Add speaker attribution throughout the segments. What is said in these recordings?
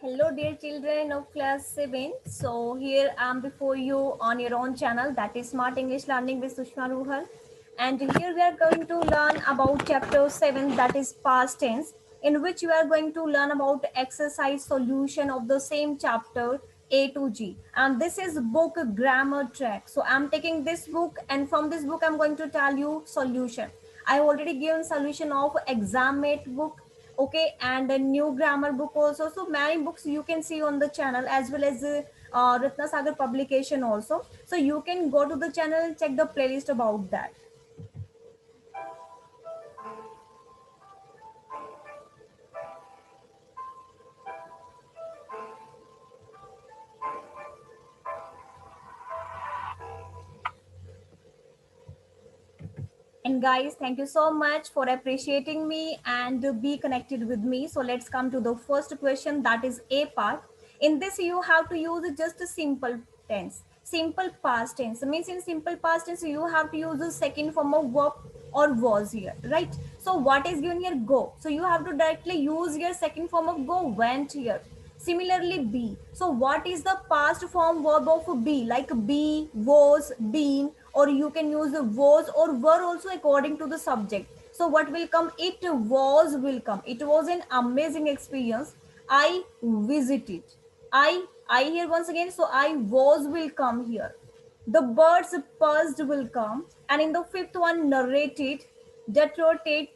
Speaker 1: Hello, dear children of class 7. So, here I am before you on your own channel, that is Smart English Learning with Sushma Ruhal. And here we are going to learn about chapter 7, that is past tense, in which we are going to learn about exercise solution of the same chapter A to G. And this is book grammar track. So, I am taking this book, and from this book, I am going to tell you solution. I already given solution of exam mate book, okay, and a new grammar book also. So many books you can see on the channel, as well as Ratna Sagar publication also. So you can go to the channel and check the playlist about that. And guys, thank you so much for appreciating me and be connected with me. So let's come to the first question, that is A part. In this, you have to use just a simple tense, simple past tense. Means in simple past tense, you have to use the second form of verb or was here, right? So what is given here? Go. So you have to directly use your second form of go, went here. Similarly, be. So what is the past form verb of be? Like be, was, been, or you can use the was or were also according to the subject. So what will come? It was will come. It was an amazing experience. I visited. I here once again. So I was will come here. The birds buzzed will come. And in the fifth one, narrated, detroited,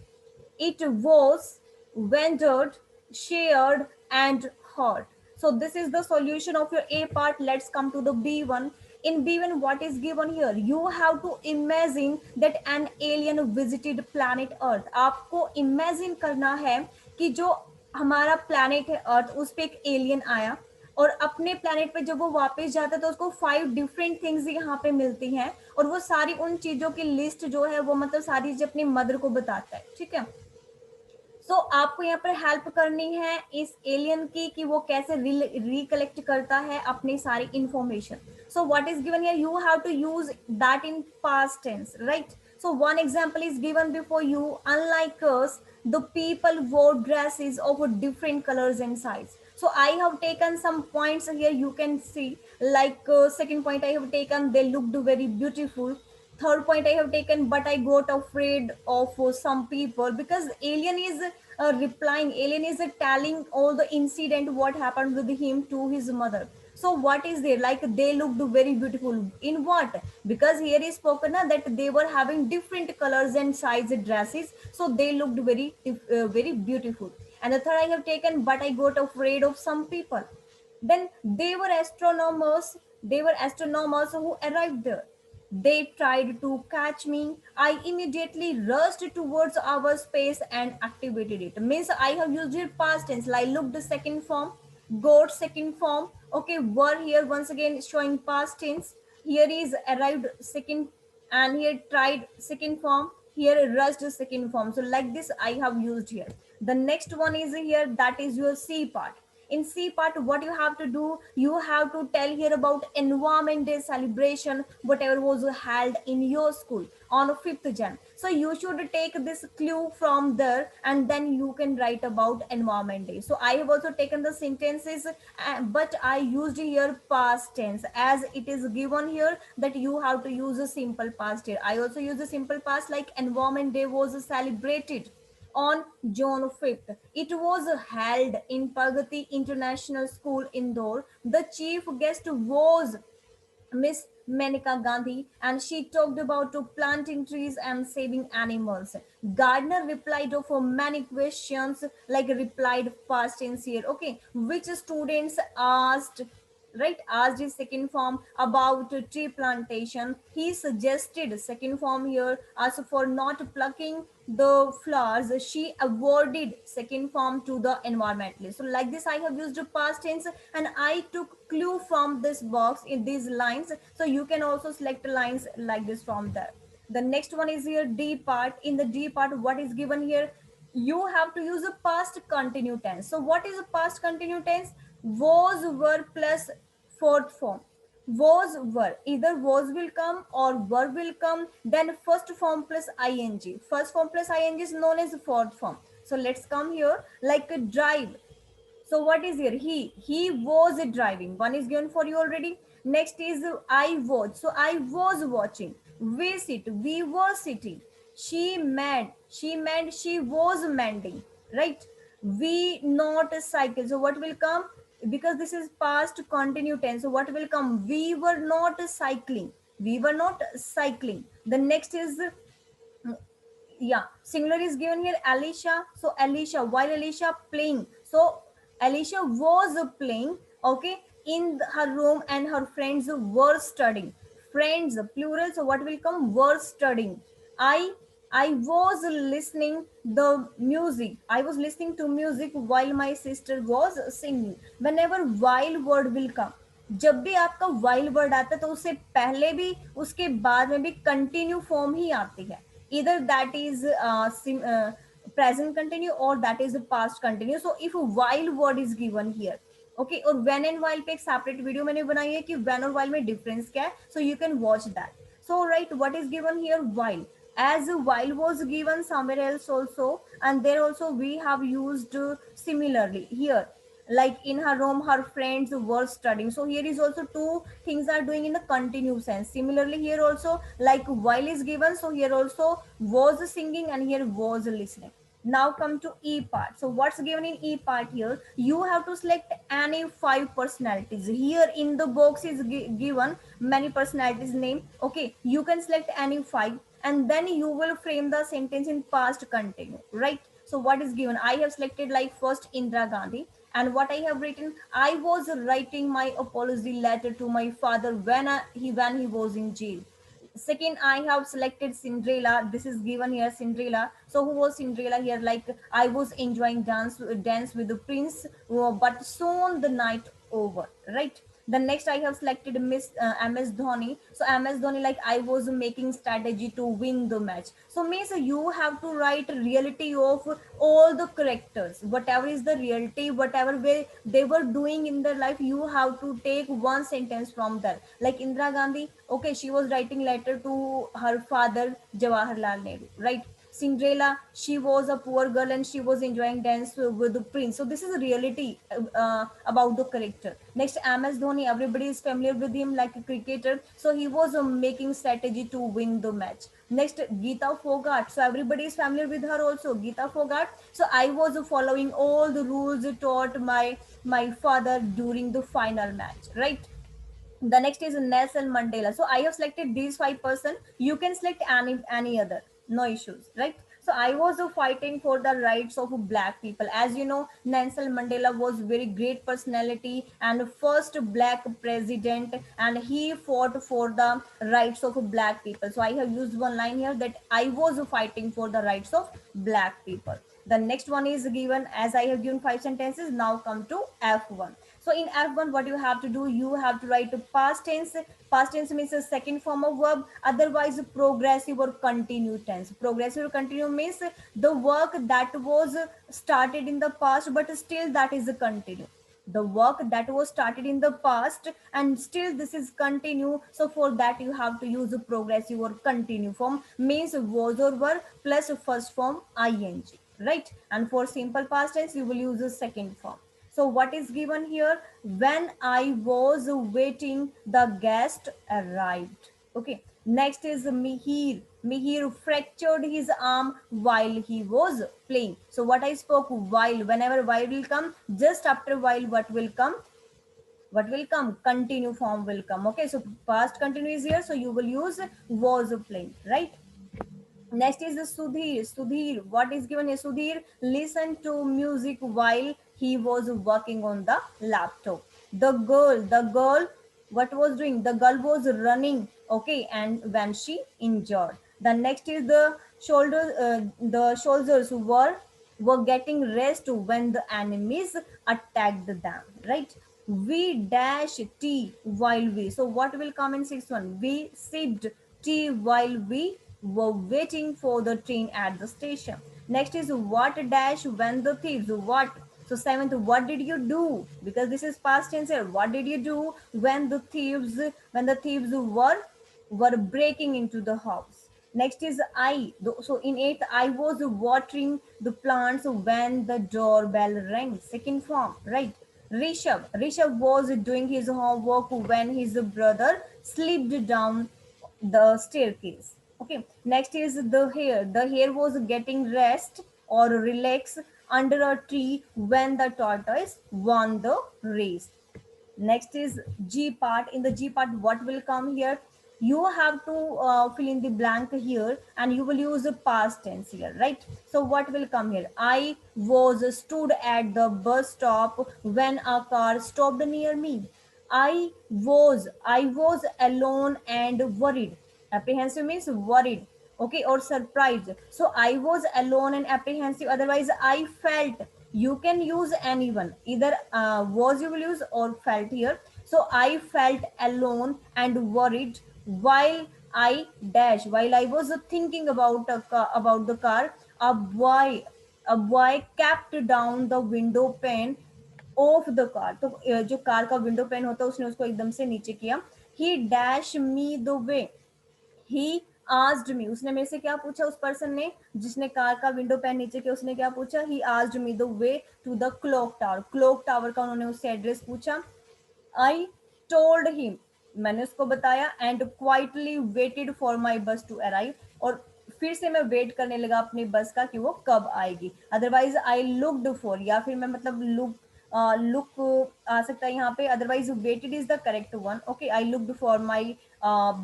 Speaker 1: it was, ventured, shared, and heard. So this is the solution of your A part. Let's come to the B1. In B1, what is given here? You have to imagine that an alien visited planet Earth. आपको imagine करना है कि जो हमारा planet है Earth, उस पे एक alien आया और अपने planet पे जब वो वापस जाता है तो उसको 5 different things यहाँ पे मिलती हैं और वो सारी उन चीजों की लिस्ट जो है वो मतलब सारी चीजें अपनी मदर को बताता है, ठीक है। सो आपको यहाँ पर हेल्प करनी है इस एलियन की कि वो कैसे रिकलेक्ट करता है अपनी सारी information. So what is given here? You have to use that in past tense, right? So one example is given before you. Unlike us, the people wore dresses of different colors and size. So I have taken some points here. You can see, like second point I have taken, they looked very beautiful. Third point I have taken, but I got afraid of some people, because alien is replying, alien is telling all the incident what happened with him to his mother. So what is there? Like they looked very beautiful in what? Because here is spoken that they were having different colors and size dresses, so they looked very beautiful. And the third I have taken, but I got afraid of some people. Then they were astronomers who arrived there. They tried to catch me. I immediately rushed towards our space and activated it. Means I have used it past tense. Like look the second form, got second form. Okay, were here once again showing past tense. Here is arrived second, and here tried second form. Here rushed second form. So like this I have used here. The next one is here, that is your C part. In C part, what you have to do, you have to tell here about Environment Day celebration, whatever was held in your school on 5th Jan. So you should take this clue from there and then you can write about Environment Day. So I have also taken the sentences, but I used here past tense, as it is given here that you have to use a simple past here. I also use a simple past, like Environment Day was celebrated on June 5th. It was held in Pragati International School, Indore. The chief guest was Miss Menika Gandhi, and she talked about planting trees and saving animals. Gardner replied for many questions, like replied past tense here. Okay, which students asked, right, asked his second form about tree plantation. He suggested second form here as for not plucking the flowers. She awarded second form to the environmentalist. So like this I have used past tense, and I took clue from this box in these lines. So you can also select lines like this from there. The next one is here D part. In the D part, what is given here? You have to use a past continuous tense. So what is a past continuous tense? Was, were plus fourth form. Was, were. Either was will come or were will come. Then first form plus ing. First form plus ing is known as fourth form. So let's come here, like a drive. So what is here? He was driving. One is given for you already. Next is I was. So I was watching. We sit. We were sitting. She mad. She meant she was mending. Right? We not cycle. So what will come? Because this is past continue tense. So what will come? We were not cycling. We were not cycling. The next is yeah, singular is given here Alicia. So Alicia, while Alicia playing, so Alicia was playing, okay, in her room, and her friends were studying. Friends plural, so what will come? Were studying. I i was listening the music. I was listening to music while my sister was singing. Whenever while word will come, जब भी आपका while word आता है तो उससे पहले भी उसके बाद में भी कंटिन्यू फॉर्म ही आती है. Either that is present continue or that is past continue. So if while word is given here, okay, और when and while पे एक separate video मैंने बनाई है कि when और while में difference क्या है, so you can watch that. So right, what is given here? While. As while was given somewhere else also, and there also we have used similarly here, like in her room her friends were studying. So here is also two things are doing in the continuous sense. Similarly here also, like while is given, so here also was singing and here was listening. Now come to E part. So what's given in E part here? You have to select any five personalities. Here in the box is given many personalities name. Okay, you can select any five and then you will frame the sentence in past continue, right? So what is given? I have selected like first Indira Gandhi, and what I have written, I was writing my apology letter to my father when he was in jail. Second, I have selected Cinderella. This is given here, Cinderella. So who was Cinderella here? Like I was enjoying dance with the prince, but soon the night over, right? The next I have selected Miss MS Dhoni. So MS Dhoni, like I was making strategy to win the match. So means you have to write reality of all the characters. Whatever is the reality, whatever way they were doing in their life, you have to take one sentence from there. Like Indira Gandhi, okay, she was writing letter to her father Jawaharlal Nehru, right? Cinderella, she was a poor girl and she was enjoying dance with the prince. So this is a reality about the character. Next, MS Dhoni, everybody is familiar with him like a cricketer. So he was making strategy to win the match. Next, Geeta Fogart. So everybody is familiar with her also, Geeta Fogart. So I was following all the rules taught my father during the final match, right? The next is Nelson Mandela. So I have selected these five-person. You can select any other, no issues, right? So I was fighting for the rights of black people. As you know, Nelson Mandela was very great personality and first black president, and he fought for the rights of black people. So I have used one line here that I was fighting for the rights of black people. The next one is given, as I have given five sentences. Now come to F1. So in F1, what you have to do, you have to write past tense. Past tense means a second form of verb. Otherwise, progressive or continued tense. Progressive or continued means the work that was started in the past, but still that is a continue. The work that was started in the past and still this is continue. So for that you have to use a progressive or continue form, means was or were plus first form ing, right? And for simple past tense you will use the second form. So what is given here? When I was waiting, the guest arrived. Okay. Next is Mihir. Mihir fractured his arm while he was playing. So what I spoke, while, whenever while will come, just after while what will come? What will come? Continue form will come. Okay. So past continue is here. So you will use was playing, right? Next is the Sudhir. Sudhir, what is given here? Sudhir listened to music while he was working on the laptop. The girl, what was doing? The girl was running, okay, and when she injured. The next is the soldiers were getting rest when the enemies attacked them, right? We dash tea while we. So what will come in sixth one? We sipped tea while we were waiting for the train at the station. Next is what dash when the thieves. What? So seventh, what did you do? Because this is past tense here. What did you do when the thieves were breaking into the house? Next is I. So in eighth, I was watering the plants when the doorbell rang. Second form, right? Rishabh was doing his homework when his brother slipped down the staircase. Okay. Next is the hare. The hare was getting rest or relax under a tree when the tortoise won the race. Next is G part. In the G part, what will come here? You have to fill in the blank here, and you will use the past tense here, right? So what will come here? I was stood at the bus stop when a car stopped near me. I was alone and worried. Apprehensive means worried, okay, or surprised. So I was alone and apprehensive, otherwise I felt. You can use anyone, either was you will use or felt here. So I felt alone and worried while I while I was thinking about about the car. A boy a boy kept down the window pane of the car. तो जो car का window pane होता है उसने उसको एकदम से नीचे किया. ही dash me the way. He asked मी. उसने मेरे से क्या पूछा? उस पर्सन ने जिसने कार का विंडो पेन नीचे किया उसने क्या पूछा? He asked me the way to the clock tower. Clock tower का उन्होंने उससे एड्रेस पूछा. I told him. मैंने उसको बताया. And quietly waited for my bus to arrive. और फिर से मैं वेट करने लगा अपनी बस का कि वो कब आएगी. अदरवाइज आई लुक्ड फॉर, या फिर मैं मतलब लुक आ सकता है यहाँ पे. Otherwise waited is the correct one. Okay, I looked for my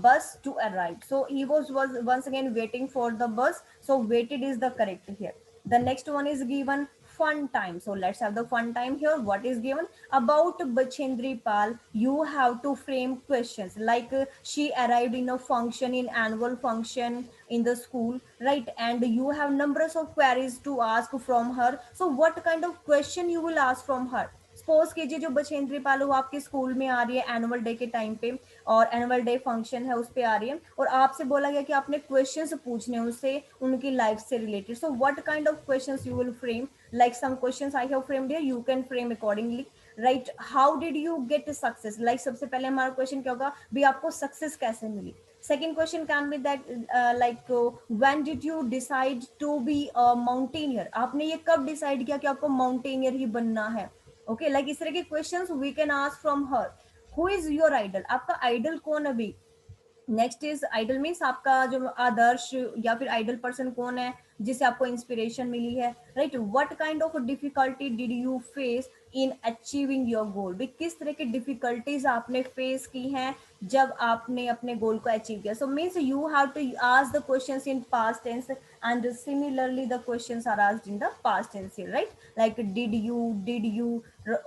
Speaker 1: bus to arrive. So he was once again waiting for the bus. So waited is the correct here. The next one is given fun time. So let's have the fun time here. What is given? About Bachendri Pal, you have to frame questions like she arrived in a function, in annual function in the school, right? And you have numbers of queries to ask from her. So what kind of question you will ask from her? Suppose कीजिए जो बछेंद्री पाल वो आपके school में आ रही है annual day के time पे, और एनुअल डे फंक्शन है उस पर आ रही है, और आपसे बोला गया कि आपने क्वेश्चंस पूछने उनसे उनकी लाइफ से related. So what kind of questions you will frame? Like some questions I have framed here, you can frame accordingly. Right, how did you get success? Like सबसे पहले हमारा क्वेश्चन क्या होगा? भी आपको सक्सेस कैसे मिली. Second question can be that when did you decide to be a mountaineer? आपने ये कब डिसाइड किया कि आपको माउंटेनियर ही बनना है? ओके, लाइक इस तरह के questions we can ask from her. Who is your idol? आपका आइडल कौन अभी? नेक्स्ट इज आइडल मीन्स आपका जो आदर्श या फिर आइडल पर्सन कौन है जिससे आपको इंस्पिरेशन मिली है. Right, what kind of difficulty did you face in achieving your goal? भी किस तरह की डिफिकल्टीज आपने फेस की हैं जब आपने अपने गोल को अचीव किया. So means you have to ask the questions in past tense, and similarly the questions are asked in the past tense here, right? Like did you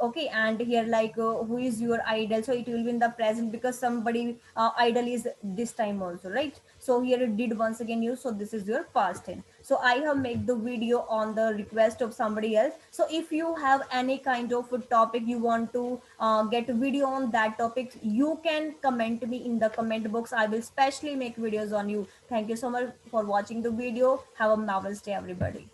Speaker 1: okay, and here like who is your idol? So it will be in the present because somebody idol is this time also, right? So here it did once again use, so this is your past tense. So I have made the video on the request of somebody else. So if you have any kind of a topic you want to get a video on that topic, you can comment me in the comment box. I will specially make videos on you. Thank you so much for watching the video. Have a marvelous day, everybody.